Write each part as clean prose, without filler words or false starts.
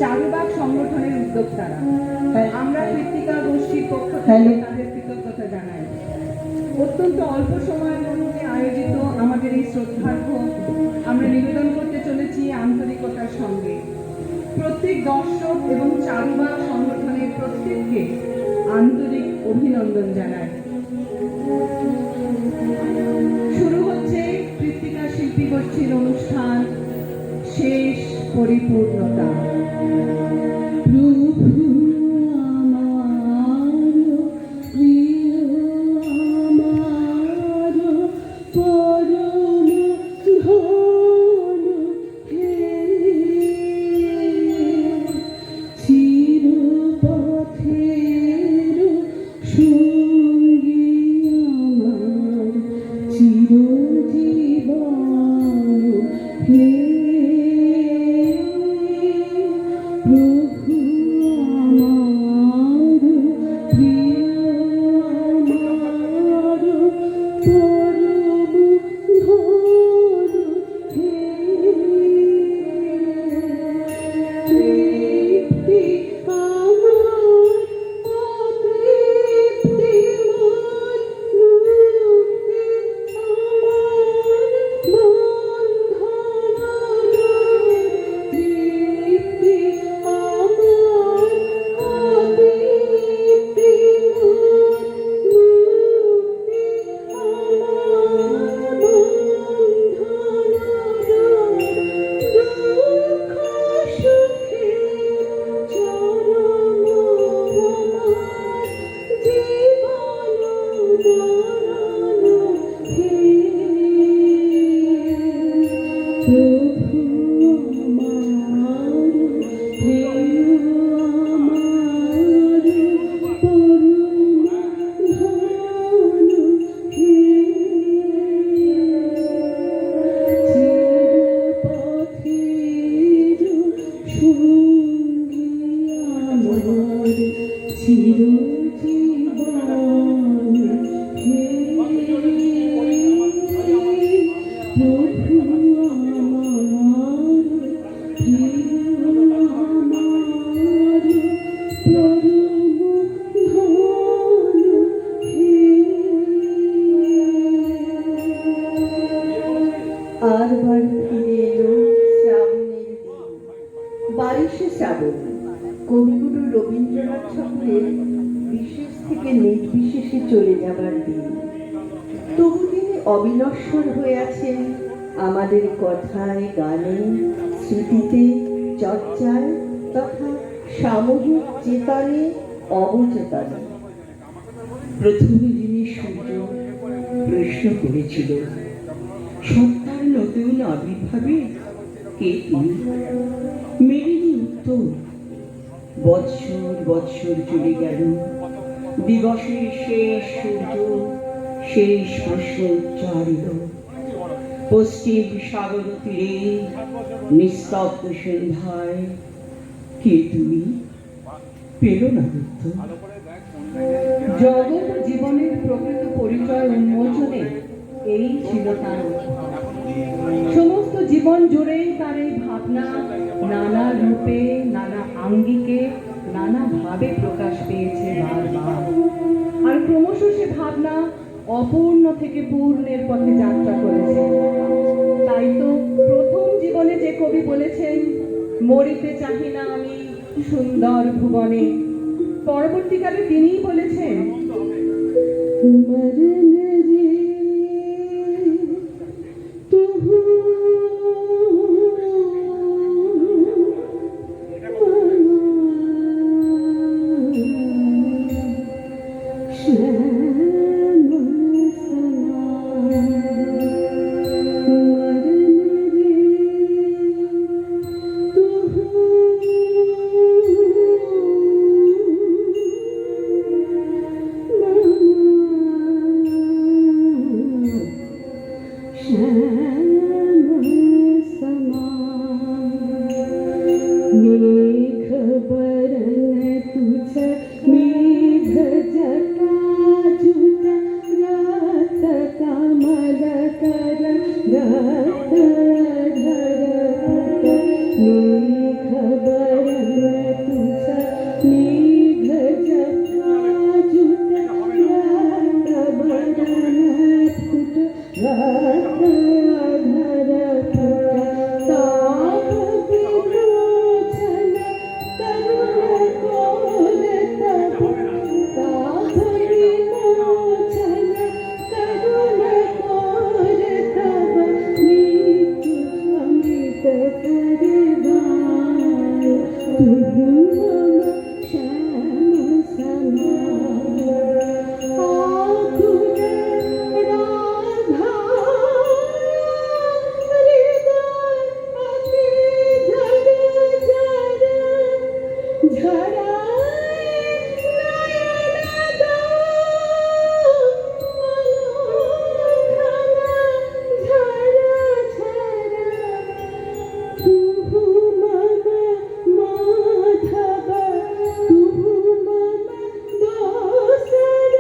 চারুবাগ সংগঠনের উদ্যোক্তারা। আমরা কৃত্তিকা গোষ্ঠীর পক্ষ থেকে তাদের কৃতজ্ঞতা জানাই। অত্যন্ত অল্প সময়ের মধ্যে আয়োজিত আমাদের এই শ্রদ্ধার্ঘ আমরা নিবেদন করতে চলেছি আন্তরিকতার সঙ্গে। প্রত্যেক দর্শক এবং চারুবাগ সংগঠনের প্রত্যেককে আন্তরিক অভিনন্দন জানাই। শুরু হচ্ছে কৃত্তিকা শিল্পী গোষ্ঠীর অনুষ্ঠান শেষ পরিপূর্ণতা। কবিগুরু রবীন্দ্রনাথ ঠাকুরের বিশেষ থেকে নির্বিশেষে চলে যাবার দিন। তবু তিনি অবিনশ্বর হয়ে আছেন আমাদের কথায়, গানে, স্মৃতিতে, চর্চায় তথা সামূহিক চেতনে, অবচেতনে। প্রথমে যিনি সূর্য প্রশ্ন করেছিল সত্তার নতুন আবির্ভাবে কে তিনি, মেলেনি উত্তর। বৎসর বৎসর চলে গেল, দিবসের শেষ সূর্য শেষ প্রশ্ন উচ্চারিত। পশ্চিম সাগর তীরে নিস্তব্ধ সন্ধ্যায় কে তুমি, পেল না উত্তর। জগৎ জীবনের প্রকৃত পরিচয় উন্মোচনে এই ছিল তার সমস্ত জীবন জুড়েই তার এই ভাবনা নানা রূপে, নানা আঙ্গিকে, নানা ভাবে প্রকাশ পেয়েছে বারবার। আর ক্রমশ সে ভাবনা অপূর্ণ থেকে পূর্ণের পথে যাত্রা করেছে। তাই তো প্রথম জীবনে যে কবি বলেছেন, মরিতে চাহি না আমি সুন্দর ভুবনে, পরবর্তীকালে তিনিই বলেছেন, তুহু মম শ্যাম সমা আকুল রাধা হৃদয় অতি ঝর ঝর ঝরায় নয়ন দাও মনোখানা ঝরা ঝরা তুহু মম মাধব তুহু মম দোসর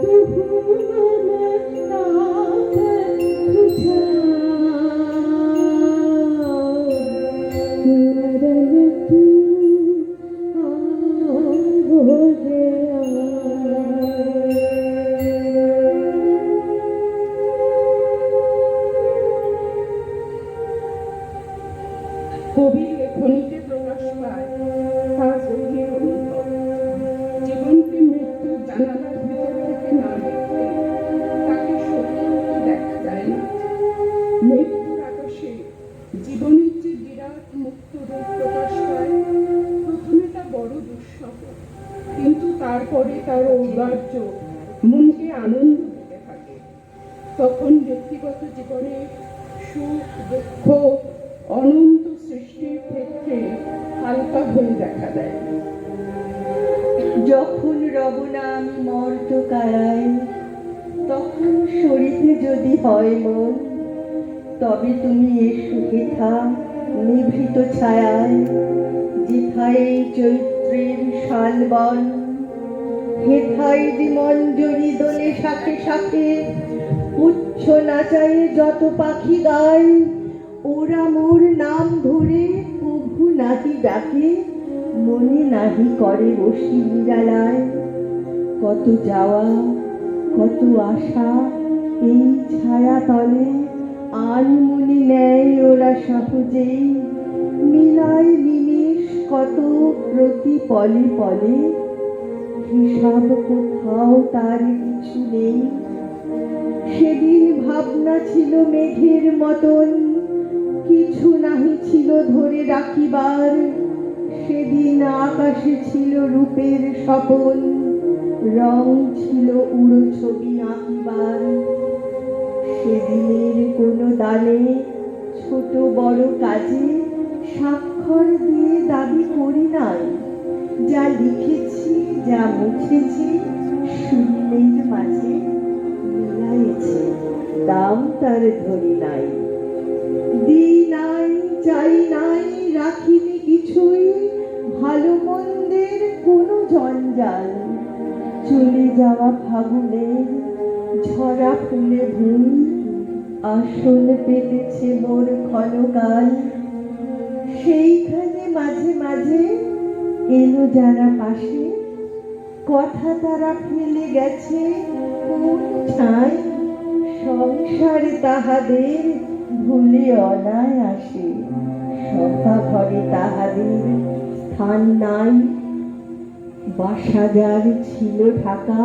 তুহু মম নাথ তুঝা নরন তু हो गया। কবির লেখনীতে প্রকাশ পায় তার গভীর অনুভব। জীবনকে মৃত্যুর জানালার ভিতর থেকে না দেখতে তাকে সত্যি দেখা যায় না। মৃত্যুর আকাশে জীবনের যে বিরাট মুক্ত রূপ প্রকাশ পায়, প্রথমে তা বড় দুঃসহ, কিন্তু তারপরে তার ঔদার্য মনকে আনন্দ দিতে থাকে। তখন ব্যক্তিগত জীবনে সুখ দুঃখ অনন্ত সৃষ্টির ক্ষেত্রে হালকা হয়ে দেখা দেয়। যখন রব না আমি মর্ত কারায়, তখন সরিতে যদি হয় মন, তবে তুমি এসো হেথা নিভৃত ছায়ায়, যেথায় চৈত্রের শালবন, হেথায় যে মঞ্জরি দোলে শাখে শাখে, উচ্চ নাচায়ে যত পাখি গায়, ওরা মোর নাম ধরে প্রভু নাহি ডাকে, মনে নাহি করে বসি নিরালায়। কত যাওয়া কত আশা এই ছায়া তলে, আনমনি নেয় ওরা সহজেই, মিলায় নিমেষ কত প্রতি পলে পলে, হিসাব কোথাও তার কিছু নেই। সেদিন ভাবনা ছিল মেঘের মতন, কিছু নাহি ছিল ধরে রাখিবার, সেদিন আকাশে ছিল রূপের স্বপন, রং ছিল উড়ো ছবি আঁকিবার। সেদিনের কোনো দানে ছোট বড় কাজে স্বাক্ষর দিয়ে দাবি করি নাই, যা লিখেছি যা মুছেছি শূন্যের মাঝে মিলাইছে, দাম তার ধরি নাই। দিই নাই চাই নাই রাখিনি কিছুই, ভালো মন্দের কোনো জঞ্জাল, চলে যাওয়া ফাগুনের ঝরা ফুলে ভুল, আসন পেতেছে মোর ক্ষণকাল। সেইখানে মাঝে মাঝে এলো যারা পাশে, কথা তারা ফেলে গেছে কোন ছাই, সংসারে তাহাদের ভুলে অনায়াসে, সভা ঘরে তাহাদের স্থান নাই। বাসা যার ছিল ঢাকা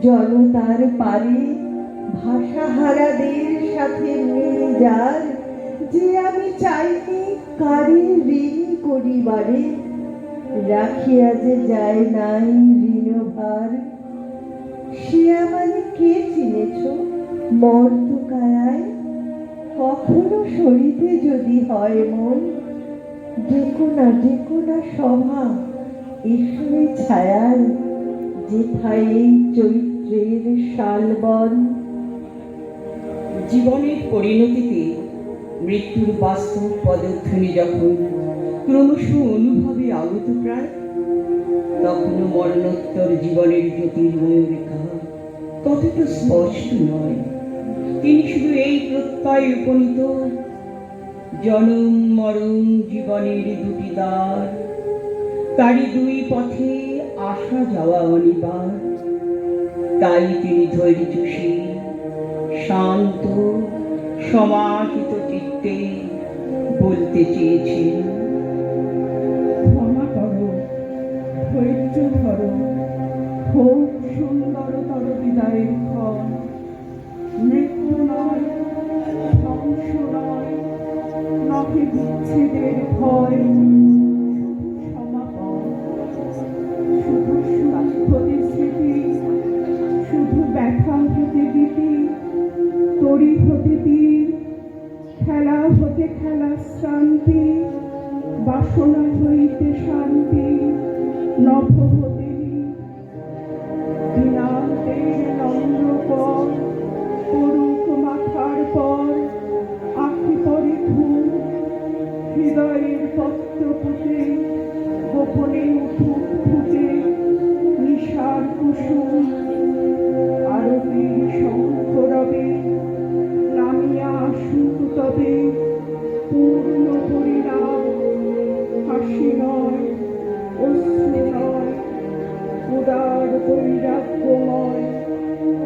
জনতার পারে, ভাষাহারাদের সাথে মিল যার, যে আমি চাইনি কারি ঋণ করিবারে, রাখিয়া যে যায় নাই ঋণভার। সে আমারে কে চিনেছ মর্ত কায়ায়, কখনো সরিতে যদি হয় মন, ডেকো না সভা এসো এই ছায়ায়, যেথায় এই চৈত্রের শালবন। জীবনের পরিণতিতে মৃত্যুর বাস্তব পদধ্বনি যখন ক্রমশ অনুভবে আগত প্রায়, তখনও মরণোত্তর জীবনের জ্যোতির্ময় রেখা ততটা স্পষ্ট নয়। তিনি শুধু এই প্রত্যয় উপনীত, জনম মরণ জীবনের দুটি দ্বার, তারই দুই পথে আসা যাওয়া অনিবার। তাই তিনি ধৈর্যশীল শান্ত সমাহিত চিত্তে বলতে চেয়েছেন, ক্ষমা করো, ধৈর্য ধরো, হোক সুন্দরতর বিদায়ের ক্ষণ। মৃত্যু নয়, ধ্বংস নয়, নহে বিচ্ছেদের ভয়, বাসনা হইতে শান্তি নভবতী দিনান্তের নম্রকর করুক মাথার পর আঁখি পরে ঘুম হৃদয়ের পত্র পুঁতে গোপনে উঠুক ফুটে নিশার কুসুম আরতির শঙ্খ রবে নামিয়া আসুক তবে পূর্ণ পরিণাম হাসি নয় অশ্রু নয় উদার বৈরাগ্যময়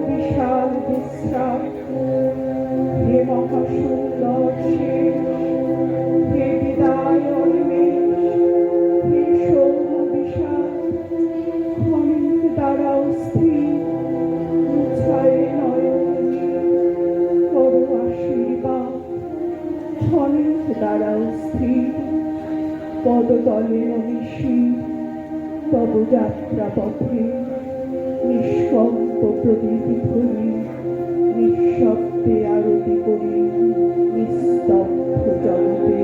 বিশাল বিশ্রাম হে মহাসুন্দর শেষ হে বিদায় অনিমেষ হে সৌম্য বিশাল ক্ষণিক দ্বারাও স্থির মুছায় নয়নী করো আশীর্বাদ ক্ষণিক দ্বারাও স্থির পদতলে অনিশীর তব যাত্রা পথে নিঃশব্দ প্রদীপ ধরি নিঃশব্দে আরতি করি নিস্তব্ধ জগতে।